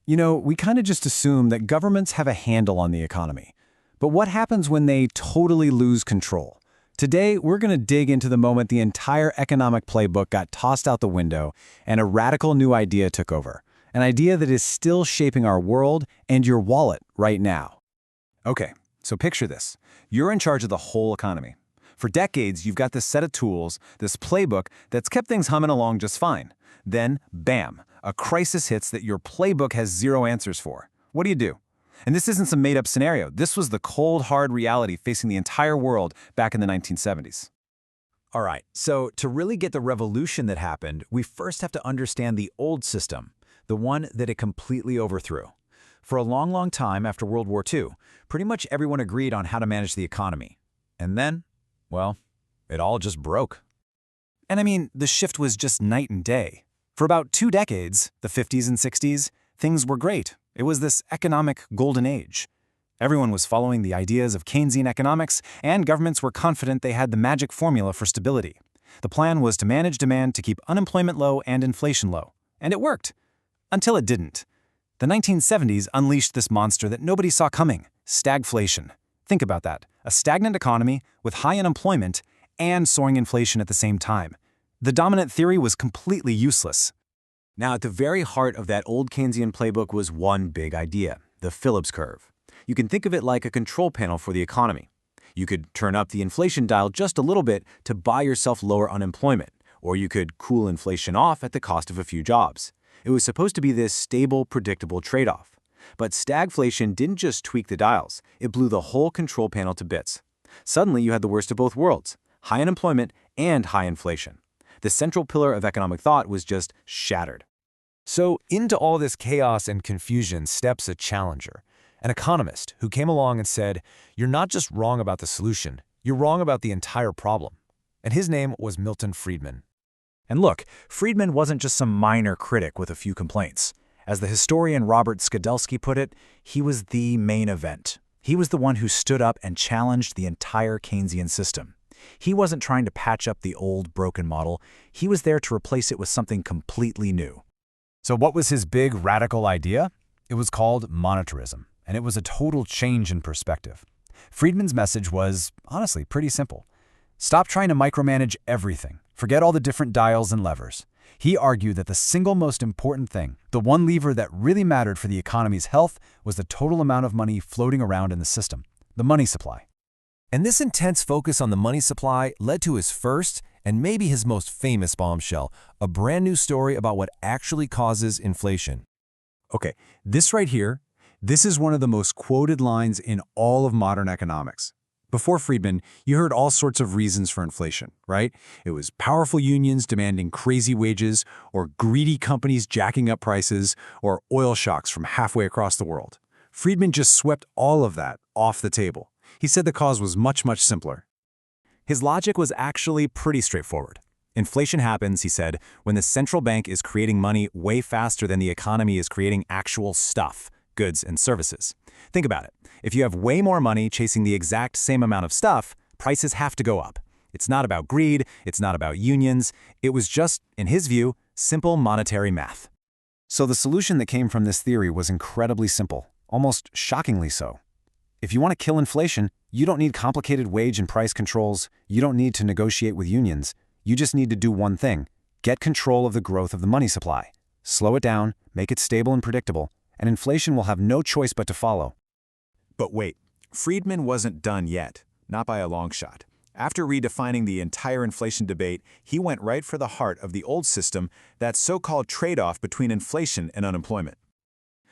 We kind of just assume that governments have a handle on the economy. But what happens when they totally lose control? Today, we're going to dig into the moment the entire economic playbook got tossed out the window and a radical new idea took over. An idea that is still shaping our world and your wallet right now. Okay, so picture this. You're in charge of the whole economy. For decades, you've got this set of tools, this playbook that's kept things humming along just fine. Then, bam, a crisis hits that your playbook has zero answers for. What do you do? And this isn't some made-up scenario. This was the cold, hard reality facing the entire world back in the 1970s. All right, so to really get the revolution that happened, we first have to understand the old system, the one that it completely overthrew. For a long, long time after World War II, pretty much everyone agreed on how to manage the economy. And then, well, it all just broke. And I mean, the shift was just night and day. For about 2 decades, the 50s and 60s, things were great. It was this economic golden age. Everyone was following the ideas of Keynesian economics, and governments were confident they had the magic formula for stability. The plan was to manage demand to keep unemployment low and inflation low. And it worked. Until it didn't. The 1970s unleashed this monster that nobody saw coming, stagflation. Think about that. A stagnant economy with high unemployment and soaring inflation at the same time. The dominant theory was completely useless. Now, at the very heart of that old Keynesian playbook was one big idea, the Phillips Curve. You can think of it like a control panel for the economy. You could turn up the inflation dial just a little bit to buy yourself lower unemployment, or you could cool inflation off at the cost of a few jobs. It was supposed to be this stable, predictable trade-off. But stagflation didn't just tweak the dials, it blew the whole control panel to bits. Suddenly, you had the worst of both worlds, high unemployment and high inflation. The central pillar of economic thought was just shattered. So into all this chaos and confusion steps a challenger, an economist who came along and said, "You're not just wrong about the solution, you're wrong about the entire problem." And his name was Milton Friedman. And look, Friedman wasn't just some minor critic with a few complaints. As the historian Robert Skidelsky put it, he was the main event. He was the one who stood up and challenged the entire Keynesian system. He wasn't trying to patch up the old, broken model. He was there to replace it with something completely new. So what was his big, radical idea? It was called monetarism, and it was a total change in perspective. Friedman's message was, honestly, pretty simple. Stop trying to micromanage everything. Forget all the different dials and levers. He argued that the single most important thing, the one lever that really mattered for the economy's health, was the total amount of money floating around in the system, the money supply. And this intense focus on the money supply led to his first, and maybe his most famous bombshell, a brand new story about what actually causes inflation. Okay, this right here, this is one of the most quoted lines in all of modern economics. Before Friedman, you heard all sorts of reasons for inflation, right? It was powerful unions demanding crazy wages, or greedy companies jacking up prices, or oil shocks from halfway across the world. Friedman just swept all of that off the table. He said the cause was much, much simpler. His logic was actually pretty straightforward. Inflation happens, he said, when the central bank is creating money way faster than the economy is creating actual stuff, goods and services. Think about it. If you have way more money chasing the exact same amount of stuff, prices have to go up. It's not about greed, it's not about unions. It was just, in his view, simple monetary math. So the solution that came from this theory was incredibly simple, almost shockingly so. If you want to kill inflation, you don't need complicated wage and price controls. You don't need to negotiate with unions. You just need to do one thing: get control of the growth of the money supply. Slow it down, make it stable and predictable, and inflation will have no choice but to follow. But wait, Friedman wasn't done yet, not by a long shot. After redefining the entire inflation debate, he went right for the heart of the old system, that so-called trade-off between inflation and unemployment.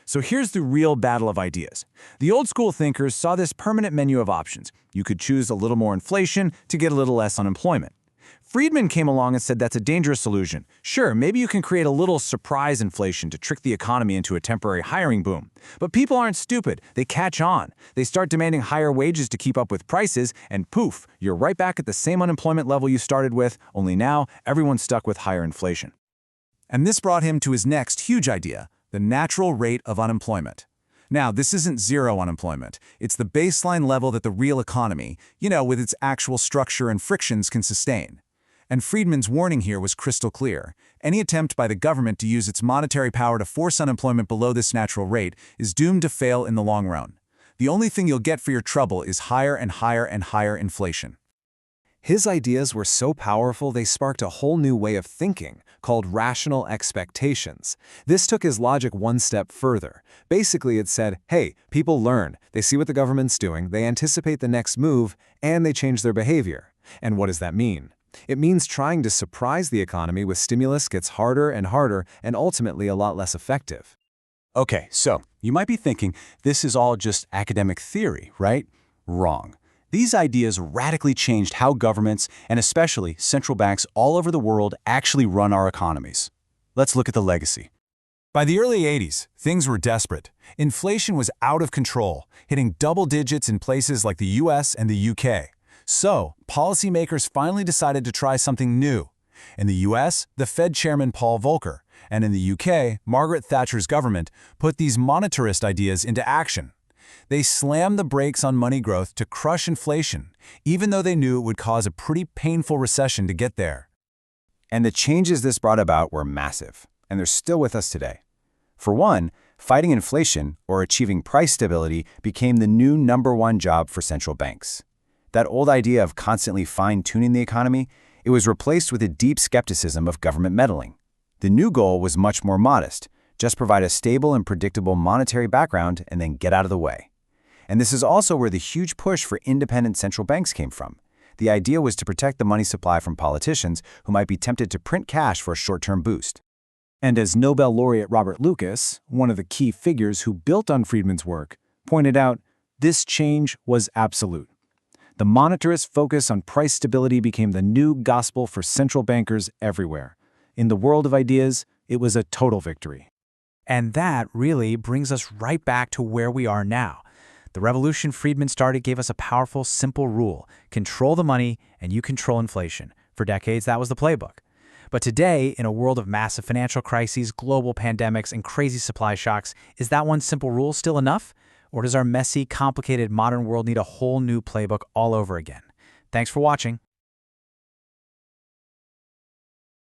So here's the real battle of ideas. The old school thinkers saw this permanent menu of options. You could choose a little more inflation to get a little less unemployment. Friedman came along and said that's a dangerous solution. Sure, maybe you can create a little surprise inflation to trick the economy into a temporary hiring boom. But people aren't stupid. They catch on. They start demanding higher wages to keep up with prices, and poof, you're right back at the same unemployment level you started with, only now everyone's stuck with higher inflation. And this brought him to his next huge idea: the natural rate of unemployment. Now, this isn't zero unemployment. It's the baseline level that the real economy, with its actual structure and frictions, can sustain. And Friedman's warning here was crystal clear. Any attempt by the government to use its monetary power to force unemployment below this natural rate is doomed to fail in the long run. The only thing you'll get for your trouble is higher and higher and higher inflation. His ideas were so powerful they sparked a whole new way of thinking, called rational expectations. This took his logic one step further. Basically, it said, hey, people learn, they see what the government's doing, they anticipate the next move, and they change their behavior. And what does that mean? It means trying to surprise the economy with stimulus gets harder and harder and ultimately a lot less effective. Okay, so you might be thinking this is all just academic theory, right? Wrong. These ideas radically changed how governments, and especially central banks all over the world, actually run our economies. Let's look at the legacy. By the early 80s, things were desperate. Inflation was out of control, hitting double digits in places like the US and the UK. So, policymakers finally decided to try something new. In the US, the Fed chairman Paul Volcker, and in the UK, Margaret Thatcher's government put these monetarist ideas into action. They slammed the brakes on money growth to crush inflation, even though they knew it would cause a pretty painful recession to get there. And the changes this brought about were massive, and they're still with us today. For one, fighting inflation or achieving price stability became the new #1 job for central banks. That old idea of constantly fine-tuning the economy, it was replaced with a deep skepticism of government meddling. The new goal was much more modest. Just provide a stable and predictable monetary background and then get out of the way. And this is also where the huge push for independent central banks came from. The idea was to protect the money supply from politicians who might be tempted to print cash for a short-term boost. And as Nobel laureate Robert Lucas, one of the key figures who built on Friedman's work, pointed out, this change was absolute. The monetarist focus on price stability became the new gospel for central bankers everywhere. In the world of ideas, it was a total victory. And that really brings us right back to where we are now. The revolution Friedman started gave us a powerful, simple rule. Control the money and you control inflation. For decades, that was the playbook. But today, in a world of massive financial crises, global pandemics, and crazy supply shocks, is that one simple rule still enough? Or does our messy, complicated modern world need a whole new playbook all over again? Thanks for watching.